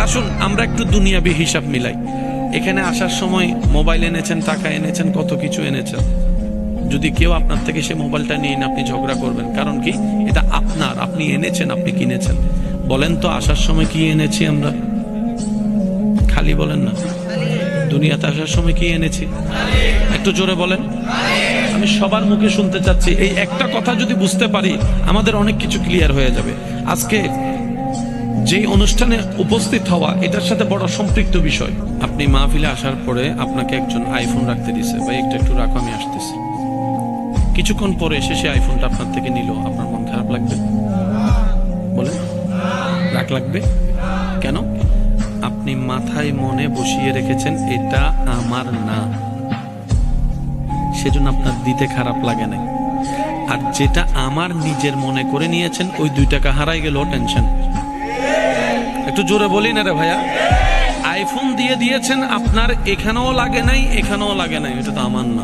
আসুন আমরা একটু দুনিয়াবি হিসাব মিলাই। এখানে আসার সময় মোবাইল এনেছেন, টাকা এনেছেন, কত কিছু এনেছেন। যদি কেউ আপনার থেকে সে মোবাইলটা নিয়ে আপনি ঝগড়া করবেন, কারণ কি? এটা আপনার, আপনি এনেছেন, আপনি কিনেছেন। বলেন তো আসার সময় কি এনেছি আমরা? খালি বলেন না। দুনিয়াতে আসার সময় কি এনেছি? একটু জোরে বলেন। আমি সবার মুখে শুনতে চাচ্ছি। এই একটা কথা যদি বুঝতে পারি আমাদের অনেক কিছু ক্লিয়ার হয়ে যাবে। আজকে যেই অনুষ্ঠানে উপস্থিত হওয়া, এটার সাথে বড় সম্পৃক্ত বিষয়। আপনি মাহফিলে আসার পরে আপনাকে একজন আইফোন রাখতে দিছে, ভাই একটু রাখো আমি আসতেছি। কিছুক্ষণ পরে এসে সে আইফোনটা আপনার থেকে নিল, আপনার মন খারাপ লাগবে? বলেন, রাগ লাগবে কেন? আপনি মাথায় মনে বসিয়ে রেখেছেন এটা আমার না, সেজন্য আপনার দিতে খারাপ লাগে না। আর যেটা আমার নিজের মনে করে নিয়েছেন, ওই 2 টাকা হারাই গেল, টেনশন। একটু জোরে বলি না রে ভাইয়া। আইফোন দিয়ে দিয়েছেন, আপনার এখানেও লাগে নাই, এখানেও লাগে নাই, এটা তো আমার না।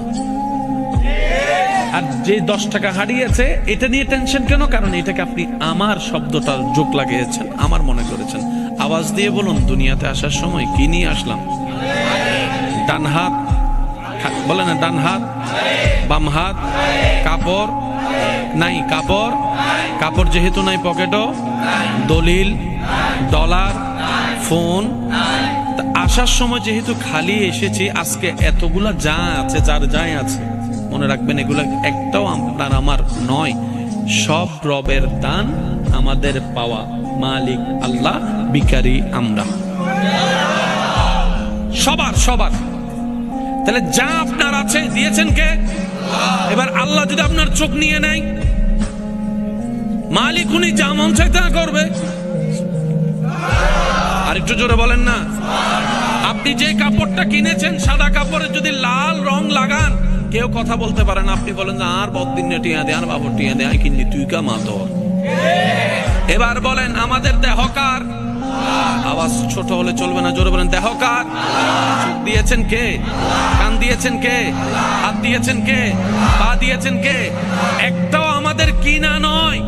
আর যে 10 টাকা হারিয়েছে, এটা নিয়ে টেনশন কেন? কারণ এটাকে আপনি আমার শব্দটা যোগ লাগিয়েছেন, আমার মনে করেছেন। আওয়াজ দিয়ে বলুন, দুনিয়াতে আসার সময় কি নিয়ে আসলাম? ডান হাত, বলে না, ডান হাত, বাম হাত, কাপড় নাই, কাপড় যেহেতু নাই, পকেটও দলিল, ডলার, ফোন। আসার সময় যেহেতু খালি এসেছি, আজকে এতগুলা যা আছে, যার যাই আছে, মনে রাখবেন এগুলা একটাও আপনার আমার নয়, সব রবের দান, আমাদের পাওয়া। মালিক আল্লাহ, ভিখারি আমরা। সবার। তাহলে যা আপনার আছে দিয়েছেন কে? এবার আল্লাহ যদি আপনার চোখ নিয়ে নেয়, মালিক উনি যা মন চায় তা করবে। আর একটু জোরে বলেন না। আপনি যে কাপড়টা কিনেছেন, সাদা কাপড়ে যদি লাল রং লাগান, কেউ কথা বলতে পারে না। আপনি বলেন না, আর বদিন টিয়া দে, আর বাবর টিয়া দে, আই কিনি, তুই কা মা তোর। এবার বলেন, আমাদের দেহকার? আওয়াজ ছোট হলে চলবে না, জোরে বলেন, দেহকার? চোখ দিয়েছেন কে? কান দিয়েছেন কে? হাত দিয়েছেন কে? পা দিয়েছেন কে? একটাও আমাদের কিনা নয়,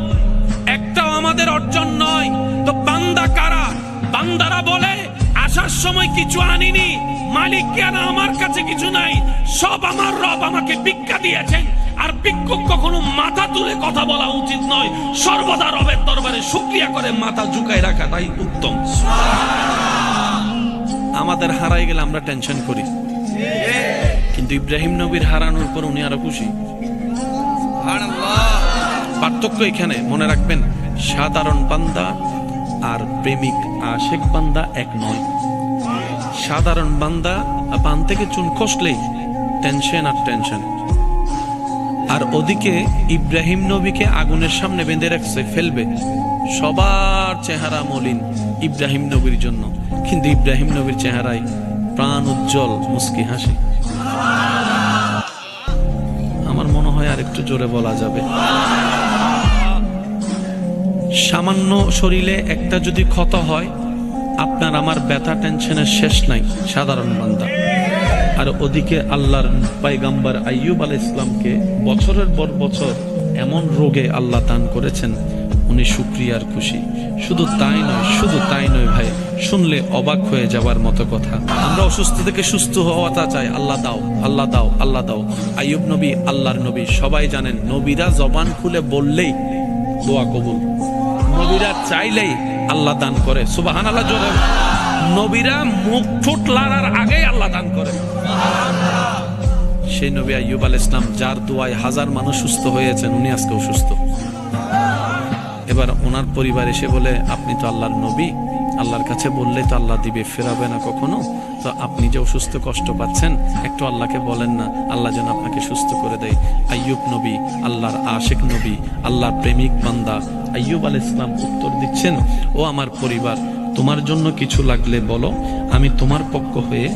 একটাও আমাদের অর্জন নয়। তো বান্দা কারা? বান্দারা বলে আসার সময় কিছু আনিনি, মালিক কেন আমার কাছে কিছু নাই, সব আমার রব আমাকে ভিক্ষা দিয়েছেন। আর ভিক্ষুক কখনো মাথা তুলে কথা বলা উচিত নয়, সর্বদা রবের দরবারে শুকরিয়া করে মাথা ঝুঁকায় রাখাটাই উত্তম। আমাদের হারাই গেলে আমরা টেনশন করি, কিন্তু ইব্রাহিম নবীর হারানোর পর উনি আরো খুশি। পার্থক্য এখানে মনে রাখবেন, সাধারণ বান্দা আর প্রেমিক আশেক বান্দা এক নয়। সাধারণ বান্দা পান থেকে চুন খসলেই টেনশন আর টেনশন। আর ওদিকে ইব্রাহিম নবীকে আগুনের সামনে বেঁধে রাখছে, ফেলবে। সবার চেহারা মলিন ইব্রাহিম নবীর জন্য, কিন্তু ইব্রাহিম নবীর চেহারায় প্রাণ উজ্জ্বল, মুস্কি হাসি। আমার মনে হয় আর একটু জোরে বলা যাবে। সামান্য শরীরে একটা যদি ক্ষত হয়, আপনার আমার ব্যথা টেনশনের শেষ নাই, সাধারণ বান্দা। আর ওদিকে আল্লাহর পয়গম্বর আইয়ুব আলাইহিস সালামকে বছরের পর বছর এমন রোগে আল্লাহ দান করেছেন, উনি শুকরিয়ার খুশি। শুধু তাই নয় ভাই, শুনলে অবাক হয়ে যাবার মতো কথা। আমরা অসুস্থ থেকে সুস্থ হওয়াটা চাই, আল্লাহ দাও, আল্লাহ দাও, আল্লাহ দাও। আইয়ুব নবী আল্লাহর নবী, সবাই জানেন, নবীরা জবান খুলে বললেই দোয়া কবুল, নবীরা চাইলেই আল্লাহ দান করে। সুবহানাল্লাহ জোরে। নবীরা মুখ ফুট লড়ার আগেই আল্লাহ দান করে। সেই নবী আইয়ুব আলাইহিস সালাম, যার দোয়ায় হাজার মানুষ সুস্থ হয়েছেন, উনি আজকেও সুস্থ। এবার ওনার পরিবার এসে বলে, আপনি তো আল্লাহর নবী, আল্লাহর কাছে বললেই তো আল্লাহ দিবে, ফেরাবে না কখনো। তো আপনি যে অসুস্থ, কষ্ট পাচ্ছেন, একটু আল্লাহকে বলেন না, আল্লাহ যেন আপনাকে সুস্থ করে দেয়। আইয়ুব নবী, আল্লাহর আশিক নবী, আল্লাহর প্রেমিক বান্দা আইয়ুব আলাইহিস সালাম উত্তর দিচ্ছেন, ও আমার পরিবার, তোমার জন্য কিছু লাগলে বলো, আমি তোমার পক্ষ হয়ে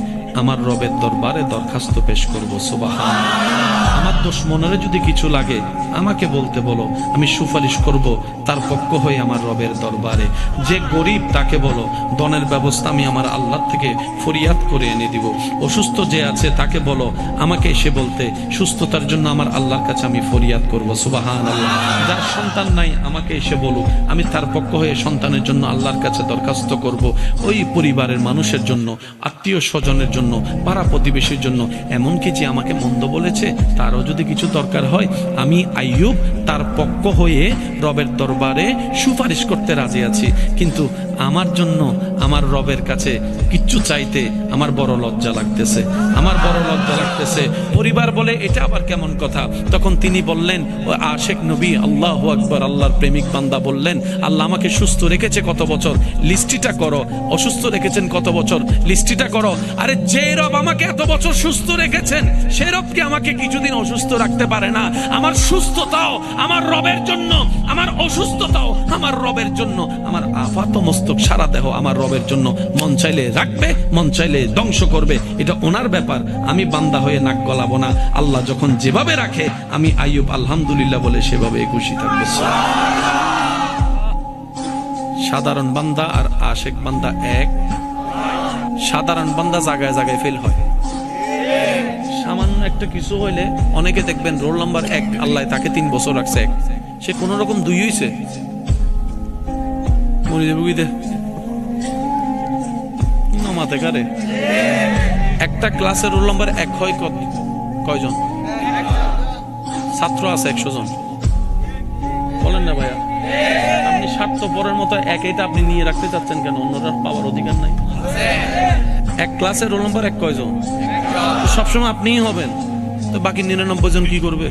আমার রবের দরবারে দরখাস্ত পেশ করবো। সুবহানাল্লাহ। আমার দুশমনেরও যদি কিছু লাগে আমাকে বলতে বলো, আমি সুপারিশ করব, তার পক্ষ হয়ে আমার রবের দরবারে। যে গরিব তাকে বলো ধনের ব্যবস্থা আমি আমার আল্লাহ থেকে ফরিয়াদ করে এনে দিব। অসুস্থ যে আছে তাকে বলো আমাকে এসে বলতে সুস্থতার জন্য আমার আল্লাহর কাছে আমি ফরিয়াদ করব। সুবহানাল্লাহ। যার সন্তান নাই আমাকে এসে বলুক, আমি তার পক্ষ হয়ে সন্তানের জন্য আল্লাহর কাছে দরখাস্ত করব। ওই পরিবারের মানুষের জন্য, আত্মীয় স্বজনের জন্য, পাড়া প্রতিবেশীর জন্য, এমনকি যে আমাকে মন্দ বলেছে তারও যদি কিছু দরকার হয় আমি আইয়ুব তার পক্ষ হয়ে রবের দরবারে সুপারিশ করতে রাজি আছি। কিন্তু আমার জন্য আমার রবের কাছে কিচ্ছু চাইতে আমার বড় লজ্জা লাগতেছে, আমার বড় লজ্জা লাগতেছে। পরিবার বলে এটা আবার কেমন কথা? তখন তিনি বললেন, ও আশেক নবী, আল্লাহু আকবার, আল্লাহর প্রেমিক বান্দা বললেন, আল্লাহ আমাকে সুস্থ রেখেছে কত বছর, লিস্টিটা করো। অসুস্থ রেখেছেন কত বছর, লিস্টিটা করো। আরে যে রব আমাকে এত বছর সুস্থ রেখেছেন সে রব কি আমাকে কিছুদিন অসুস্থ রাখতে পারে না? আমার সুস্থতাও আমার রবের জন্য, আমার অসুস্থতাও আমার রবের জন্য, আমার আপাত মস্তক সারা দেহ আমার রবের জন্য। মন চাইলে রাখবে, মন চাইলে ধ্বংস করবে, এটা ওনার ব্যাপার। আমি বান্দা হয়ে নাক গলাবো না। আল্লাহ যখন যেভাবে রাখে আমি আইয়ুব আলহামদুলিল্লাহ বলে সেভাবে খুশি থাকবো। সাধারণ বান্দা আর আশেক বান্দা এক। সাধারণ বান্দা জায়গায় জায়গায় ফেল হয়। সামান্য একটা কিছু হইলে অনেকে দেখবেন রোল নাম্বার 1, আল্লাহ তাকে 3 বছর রাখছে 1, সে কোন রকম 2 হইছে মরে যাবে বুঝতে নামাতে কারে। একটা ক্লাসের রোল নাম্বার 1 হয় কয়জন? ছাত্র আছে 100 জন, বলেন না ভাইয়া? আপনি স্বার্থপরের মতো একইটা আপনি নিয়ে রাখতে চাচ্ছেন কেন? অন্যরা পাওয়ার অধিকার নাই? এক ক্লাসের রোল নাম্বার 1 কয়জন? সবসময় আপনিই হবেন, তো বাকি 99 জন কি করবে?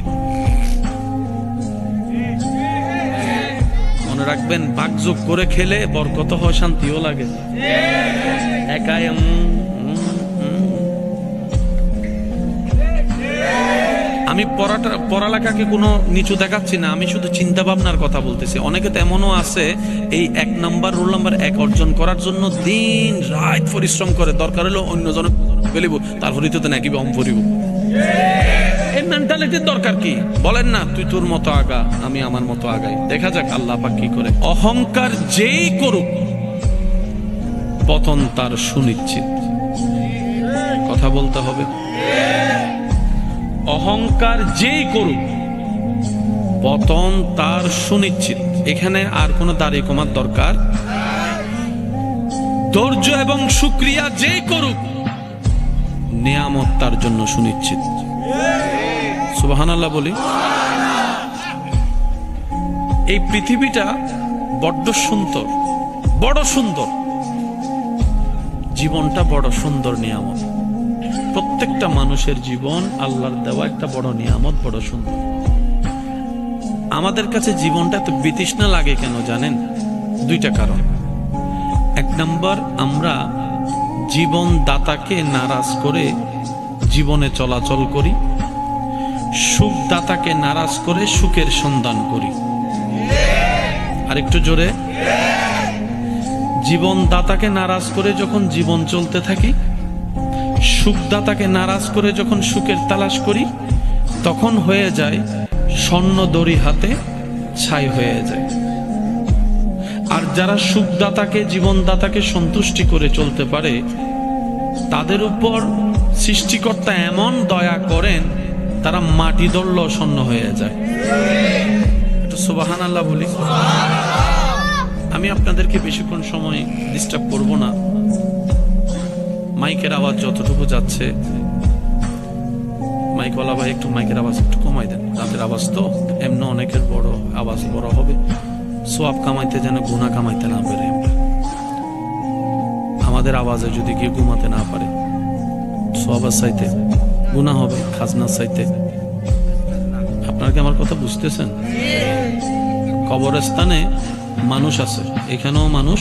মনে রাখবেন, ভাগযোগ করে খেলে বরকত হয়, শান্তিও লাগে। একাই আমি পড়ালেখাকে কোনো নিচু দেখাচ্ছি না, আমি শুধু চিন্তা ভাবনার কথা বলতেছি। অনেকে তেমনও আছে এই 1 নাম্বার রোল নাম্বার 1 অর্জন করার জন্য দিন রাত পরিশ্রম করে, দরকার হলো অন্যজন ফেলিব তারপরে তো নাকি অম ফরিব। এই মেন্টালিটির দরকার কি বলেন না? তুই তোর মতো আগা, আমি আমার মতো আগাই, দেখা যাক আল্লাহ পাক কি করে। অহংকার যেই করুক পতন তার সুনিশ্চিত। কথা বলতে হবে। অহংকার যেই করুক পতন তার সুনিশ্চিত। এখানে আর কোনো দাড়ি কমার দরকার। ধৈর্য এবং শুকরিয়া যেই করুক নিয়ামত তার জন্য সুনিশ্চিত। সুবহানাল্লাহ বলি। এই পৃথিবীটা বড্ড সুন্দর, বড় সুন্দর। জীবনটা বড় সুন্দর নিয়ামত। প্রত্যেকটা মানুষের জীবন আল্লাহর দেওয়া একটা বড় নিয়ামত, বড় সুন্দর। আমাদের কাছে জীবনটা এত বিতৃষ্ণা লাগে কেন জানেন? 2টা কারণ। 1 নম্বর, আমরা জীবন দাতাকে নারাজ করে জীবনে চলাচল করি, সুখ দাতাকে নারাজ করে সুখের সন্ধান করি। আরেকটু জোরে। জীবন দাতাকে নারাজ করে যখন জীবন চলতে থাকি, সুখদাতাকে নারাজ করে যখন সুখের তালাশ করি, তখন হয়ে যায় স্বর্ণ দড়ি হাতে ছাই হয়ে যায়। আর যারা সুখদাতাকে, জীবনদাতাকে সন্তুষ্টি করে চলতে পারে, তাদের উপর সৃষ্টিকর্তা এমন দয়া করেন তারা মাটি ধরলেও স্বর্ণ হয়ে যায়। একটু সুবহানাল্লাহ বলি। আমি আপনাদেরকে বেশিক্ষণ সময় ডিস্টার্ব করব না। মাইকের আওয়াজ যতটুকু যাচ্ছে, মাইকওয়ালা ভাই একটু মাইকের আওয়াজ একটু কমাই দেন। রাতের আওয়াজ তো এমনি অনেকের বড় আওয়াজ বড় হবে, সোয়াব কামাইতে যেন গুনাহ কামাইতে না পারে। আমাদের আওয়াজে যদি কেউ ঘুমাতে না পারে, সোয়াবের চাইতে গুনাহ হবে, খাজনার চাইতে। আপনারা কি আমার কথা বুঝতেছেন? কবরস্থানে মানুষ আছে, এখানেও মানুষ,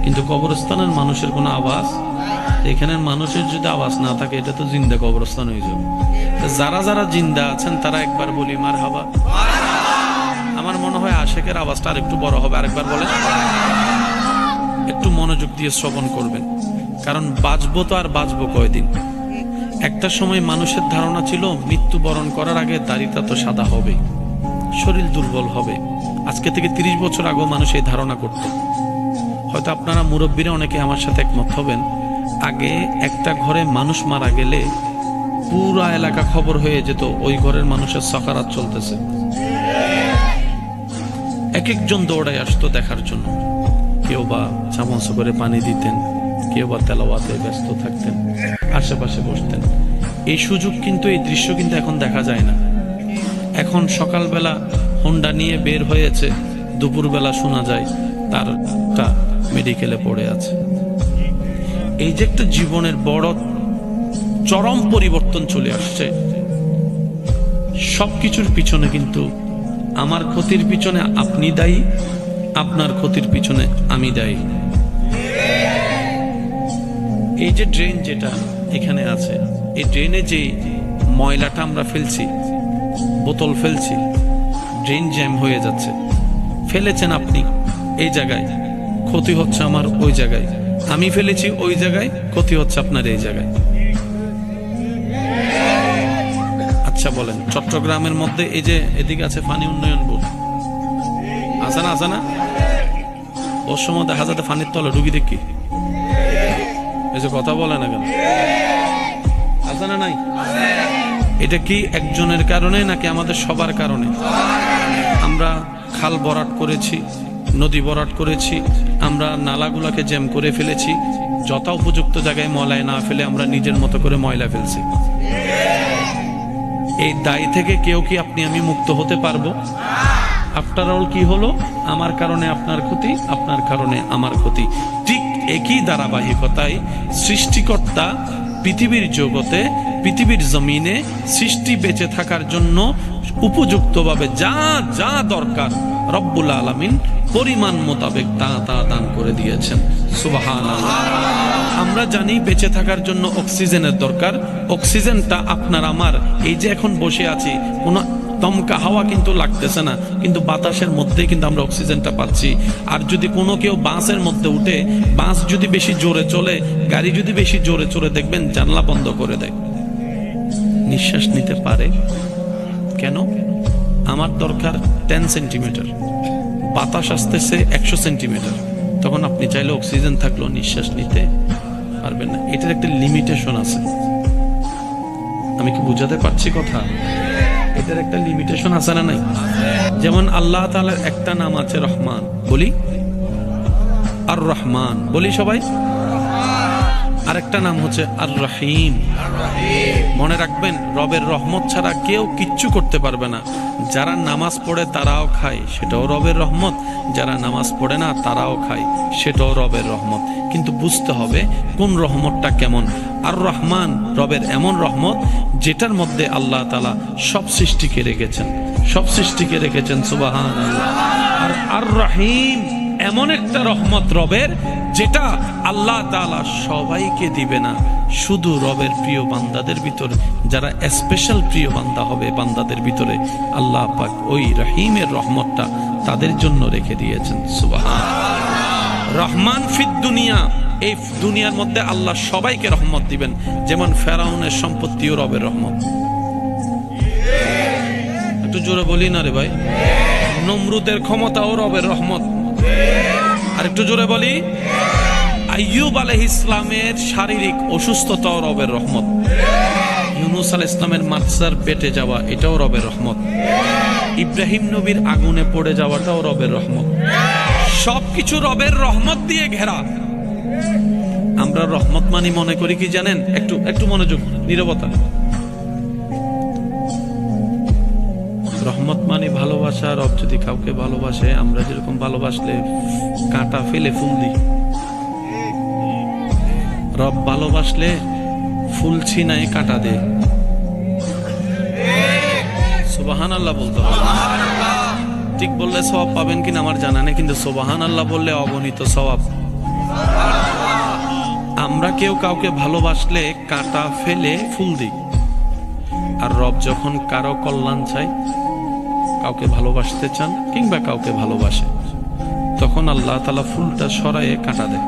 কিন্তু কবরস্থানের মানুষের কোনো আওয়াজ, এখানের মানুষের যদি আওয়াজ না থাকে এটা তো জিন্দা কবরস্থান হয়ে যাবে। যারা যারা জিন্দা আছেন তারা একবার বলি মারহাবা। আমার মনে হয় আশেকের আওয়াজটা আর একটু বড় হবে। আরেকবার বলেন। একটু মনোযোগ দিয়ে শ্রবণ করবেন, কারণ বাঁচবো তো আর বাঁচবো কয়দিন। একটা সময় মানুষের ধারণা ছিল মৃত্যুবরণ করার আগে দাড়িটা তো সাদা হবে, শরীর দুর্বল হবে। আজকে থেকে 30 বছর আগেও মানুষ এই ধারণা করত। হয়তো আপনারা মুরব্বীরা অনেকে আমার সাথে একমত হবেন। আগে একটা ঘরে মানুষ মারা গেলে পুরা এলাকা খবর হয়ে যেত ওই ঘরের মানুষের সাকারাত চলতেছে। এক একজন দৌড়ায় আসতো দেখার জন্য। কেউ বা চামচ করে পানি দিতেন, কেউ বা তেলাওয়াতে ব্যস্ত থাকতেন, আশেপাশে বসতেন। এই সুযোগ কিন্তু, এই দৃশ্য কিন্তু এখন দেখা যায় না। এখন সকালবেলা হোন্ডা নিয়ে বের হয়েছে, দুপুরবেলা শোনা যায় তারটা মেডিকেলে পড়ে আছে। এই যে একটা জীবনের বড় চরম পরিবর্তন চলে আসছে। সবকিছুর পিছনে কিন্তু আমার ক্ষতির পিছনে আপনি দায়ী, আপনার ক্ষতির পিছনে আমি দায়ী। এই যে ড্রেন যেটা এখানে আছে, এই ড্রেনে যে ময়লাটা আমরা ফেলছি, বোতল ফেলছি, ড্রেন জ্যাম হয়ে যাচ্ছে। ফেলেছেন আপনি এই জায়গায়, ক্ষতি হচ্ছে আমার ওই জায়গায়। আমি ফেলেছি ওই জায়গায়, ক্ষতি হচ্ছে আপনার এই জায়গায়। আচ্ছা বলেন, চট্টগ্রামের মধ্যে এই যে এদিকে আছে পানি উন্নয়ন বোর্ড, আছে না? আছে না? ওর সময় দেখা যাতে পানির তলে ডুবি দেখি, এই যে কথা বলে না কেন? আছে না নাই? এটা কি একজনের কারণে নাকি আমাদের সবার কারণে? আমরা খাল ভরাট করেছি, নদী ভরাট করেছি, আমরা নালাগুলাকে জ্যাম করে ফেলেছি, যথা উপযুক্ত জায়গায় ময়লা না ফেলে আমরা নিজের মতো করে ময়লা ফেলছি। এই দায় থেকে কেউ কি আপনি আমি মুক্ত হতে পারবো? আফটার অল কি হলো? আমার কারণে আপনার ক্ষতি, আপনার কারণে আমার ক্ষতি। ঠিক একই ধারাবাহিকতায় সৃষ্টিকর্তা পৃথিবীর জগতে, পৃথিবীর জমিনে সৃষ্টি বেঁচে থাকার জন্য উপযুক্তভাবে যা যা দরকার রব্বুল আলামিন পরিমাণ মোতাবেক তা দান করে দিয়েছেন। সুবহানাল্লাহ। আমরা জানি বেঁচে থাকার জন্য অক্সিজেনের দরকার। অক্সিজেনটা আপনার আমার এই যে এখন বসে আছি, কোনো দমকা হাওয়া কিন্তু লাগতেছে না, কিন্তু বাতাসের মধ্যেই কিন্তু আমরা অক্সিজেনটা পাচ্ছি। আর যদি কোনো কেউ বাসের মধ্যে উঠে, বাস যদি বেশি জোরে চলে, গাড়ি যদি বেশি জোরে চলে, দেখবেন জানলা বন্ধ করে দেয়, নিঃশ্বাস নিতে পারে। কেন? আমার দরকার 10 সেন্টিমিটার, বাতাস আসতেছে 100 সেন্টিমিটার, তখন আপনি চাইলে অক্সিজেন থাকলেও নিঃশ্বাস নিতে পারবেন না। এটার একটা লিমিটেশন আছে। আমি কি বুঝাতে পারছি কথা? এটার একটা লিমিটেশন আছে না নাই? যেমন আল্লাহ তাআলার একটা নাম আছে রহমান, বলি আর রহমান, বলি সবাই। আরেকটা নাম হচ্ছে আর রহিম। মনে রাখবেন, রবের রহমত ছাড়া কেউ কিচ্ছু করতে পারবে না। যারা নামাজ পড়ে তারাও খায়, সেটাও রবের রহমত। যারা নামাজ পড়ে না তারাও খায়, সেটাও রবের রহমত। কিন্তু বুঝতে হবে কোন রহমতটা কেমন। আর রহমান রবের এমন রহমত যেটার মধ্যে আল্লাহ তাআলা সব সৃষ্টিকে রেখেছেন, সব সৃষ্টিকে রেখেছেন। সুবহানাল্লাহ। আর আর রহিম এমন একটা রহমত রবের যেটা আল্লাহ তাআলা সবাইকে দিবে না, শুধু রবের প্রিয় বান্দাদের ভিতর যারা স্পেশাল প্রিয় বান্দা হবে, বান্দাদের ভিতরে আল্লাহ পাক ওই রহিমের রহমতটা তাদের জন্য রেখে দিয়েছেন। সুবহানাল্লাহ। রহমান ফিদ দুনিয়া, এই দুনিয়ার মধ্যে আল্লাহ সবাইকে রহমত দিবেন। যেমন ফেরাউনের সম্পত্তিও রবের রহমত। একটু জোরে বলি না রে ভাই। নমরুদের ক্ষমতাও রবের রহমত। আর একটু জোরে বলি। আইয়ুব আলাইহিস সালামের শারীরিক অসুস্থতাও রবের রহমত। ইউনূস আলাইহিস সালামের মাছার পেটে যাওয়া, এটাও রবের রহমত। ইব্রাহিম নবীর আগুনে পড়ে যাওয়াটাও রবের রহমত। সবকিছু রবের রহমত দিয়ে ঘেরা। আমরা রহমত মানি মনে করি কি জানেন? একটু একটু মনোযোগ, নীরবতা। রহমত মানে ভালোবাসা। রব যদি কাউকে ভালোবাসে, আমরা যেরকম ভালোবাসলে কাঁটা ফেলে ফুল দিই, রব ভালোবাসলে ফুল ছিনায় কাঁটা দে। সুবহানাল্লাহ বলতে হবে। ঠিক বললে সওয়াব পাবেন কিনা আমার জানা নেই, কিন্তু সুবহানাল্লাহ বললে অগণিত সওয়াব। আমরা কেউ কাউকে ভালোবাসলে কাঁটা ফেলে ফুল দিই, আর রব যখন কারো কল্যাণ চাই, কাউকে ভালোবাসতে চান কিংবা কাউকে ভালোবাসে, তখন আল্লাহ তাআলা ফুলটা সরায়ে কাঁটা দেয়।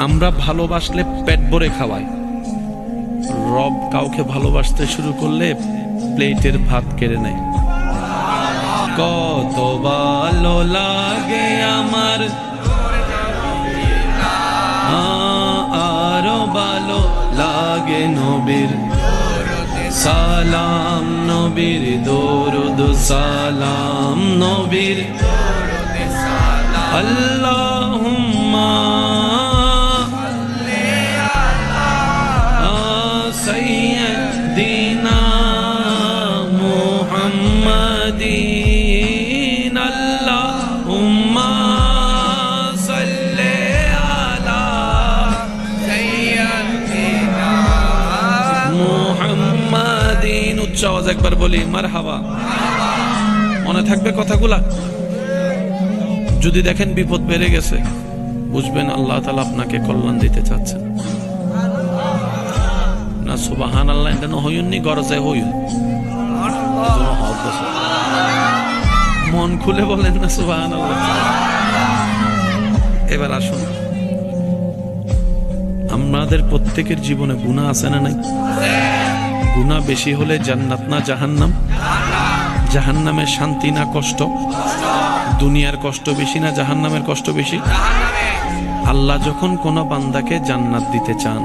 আমরা ভালোবাসলে পেট ভরে খাওয়াই, রব কাউকে ভালোবাসতে শুরু করলে প্লেটের ভাত কেড়ে নেয়। কত ভালো লাগে আমার, আরো ভালো লাগে নবীর সালাম, নবীর দরুদ সালাম, নবীর আল্লাহুম্মা সাইয়্যিদিনা মুহাম্মাদিন, আল্লাহুম্মা সাল্লি আলা সাইয়্যিদিনা মুহাম্মাদিন। উচ্চ আওয়াজ একবার বলি মারহাবা। মনে থাকবে কথাগুলা? যদি দেখেন বিপদ বেড়ে গেছে, বুঝবেন আল্লাহ তাআলা আপনাকে কল্যাণ দিতে চাচ্ছেন। না সুবহানাল্লাহ এটা হইউননি, গরজে হইউন, মন খুলে বলেন না সুবহানাল্লাহ। এবার আসুন, আমাদের প্রত্যেকের জীবনে গুনাহ আছে না নাই? গুনাহ বেশি হলে জান্নাত না জাহান্নাম? জাহান্নামের শান্তি না কষ্ট? দুনিয়ার কষ্ট বেশি না জাহান্নামের কষ্ট বেশি? আল্লাহ যখন কোন বান্দাকে জান্নাত দিতে চান,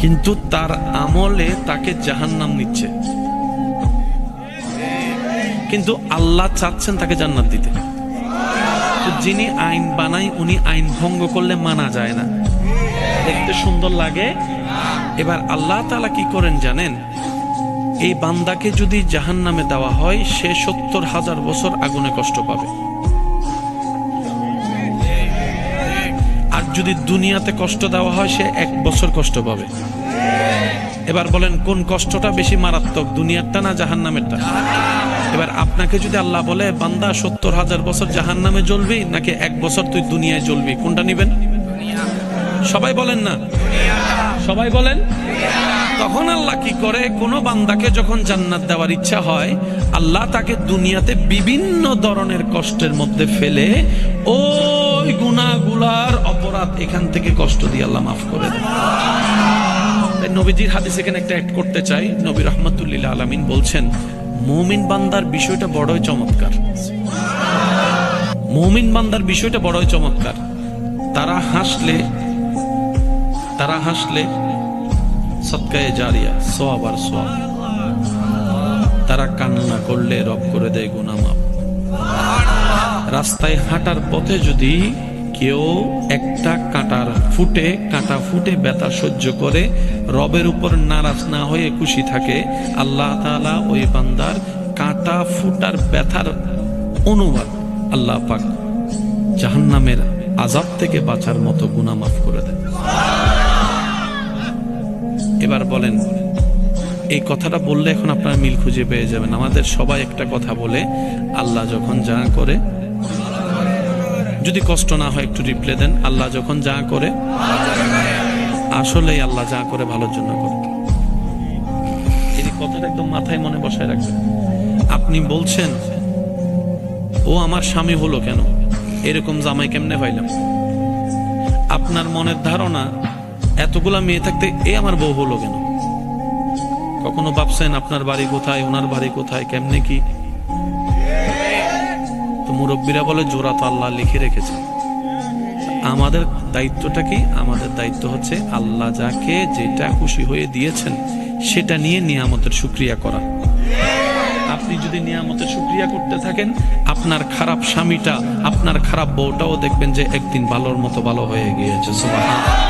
কিন্তু তার আমলে তাকে জাহান্নাম নিচ্ছে, কিন্তু আল্লাহ চাচ্ছেন তাকে জান্নাত দিতে। যিনি আইন বানায় উনি আইন ভঙ্গ করলে মানা যায় না, দেখতে সুন্দর লাগে। এবার আল্লাহ তাআলা কি করেন জানেন? এই বান্দাকে যদি জাহান্নামে দেওয়া হয়, সে ৭০,০০০ বছর আগুনে কষ্ট পাবে। আর যদি দুনিয়াতে কষ্ট দেওয়া হয়, সে ১ বছর কষ্ট পাবে। এবার বলেন কোন কষ্টটা বেশি মারাত্মক, দুনিয়ারটা না জাহান্নামেরটা? এবার আপনাকে যদি আল্লাহ বলে বান্দা ৭০,০০০ বছর জাহান্নামে জ্বলবি নাকি ১ বছর তুই দুনিয়ায় জ্বলবি, কোনটা নিবেন? সবাই বলেন না, সবাই বলেন। তখন আল্লাহ কি করে? কোন বান্দাকে যখন জান্নাত দেওয়ার ইচ্ছা হয়, আল্লাহ তাকে দুনিয়াতে বিভিন্ন ধরনের কষ্টের মধ্যে ফেলে ওই গুনাহগুলার অপরাধ এখান থেকে কষ্ট দিয়ে আল্লাহ মাফ করে দেন। নবীজির হাদিস এখানে একটা অ্যাড করতে চাই। নবী রাহমাতুল্লিল আলামিন বলছেন, মুমিন বান্দার বিষয়টা বড়ই চমৎকার। মুমিন বান্দার বিষয়টা বড়ই চমৎকার। তারা হাসলে সদকায়ে জারিয়া, সওয়াব আর সওয়াব। তারা কান্না করলে রব করে দেয় গুনাহ মাফ। রাস্তায় হাঁটার পথে যদি কেউ একটা কাঁটা ফুটে ব্যথা সহ্য করে রবের উপর নারাজ না হয়ে খুশি থাকে, আল্লাহ তাআলা ওই বান্দার কাঁটা ফুটার ব্যথার অনুবাদ আল্লাহ পাক জাহান্নামের আযাব থেকে বাঁচার মতো গুনাহ মাফ করে দেন। এবার বলেন, এই কথাটা বললে এখন আপনারা মিল খুঁজে পেয়ে যাবেন। আমাদের সবাই একটা কথা বলে, আল্লাহ যখন যা করে, যদি কষ্ট না হয় একটু রিপ্লে দেন, আল্লাহ যখন যা করে, আসলেই আল্লাহ যা করে ভালোর জন্য করে। এই কথাটা একদম মাথায় মনে বসায় রাখবেন। আপনি বলছেন ও আমার স্বামী হলো কেন, এরকম জামাই কেমনে পাইলাম? আপনার মনের ধারণা এতগুলা মেয়ে থাকতে এ আমার বউ হলো কেন? কখনো ভাবছেন আপনার বাড়ি কোথায়, ওনার বাড়ি কোথায়, কেমনে কি? তো মুরব্বীরা বলে জোড়া তো আল্লাহ লিখে রেখেছে। আমাদের দায়িত্বটা কি? আমাদের দায়িত্ব হচ্ছে আল্লাহ যাকে যেটা খুশি হয়ে দিয়েছেন সেটা নিয়ে নিয়ামতের শুকরিয়া করা। আপনি যদি নিয়ামতের শুকরিয়া করতে থাকেন, আপনার খারাপ স্বামীটা, আপনার খারাপ বউটাও দেখবেন যে একদিন ভালোর মতো ভালো হয়ে গিয়েছে। সুবহানাল্লাহ।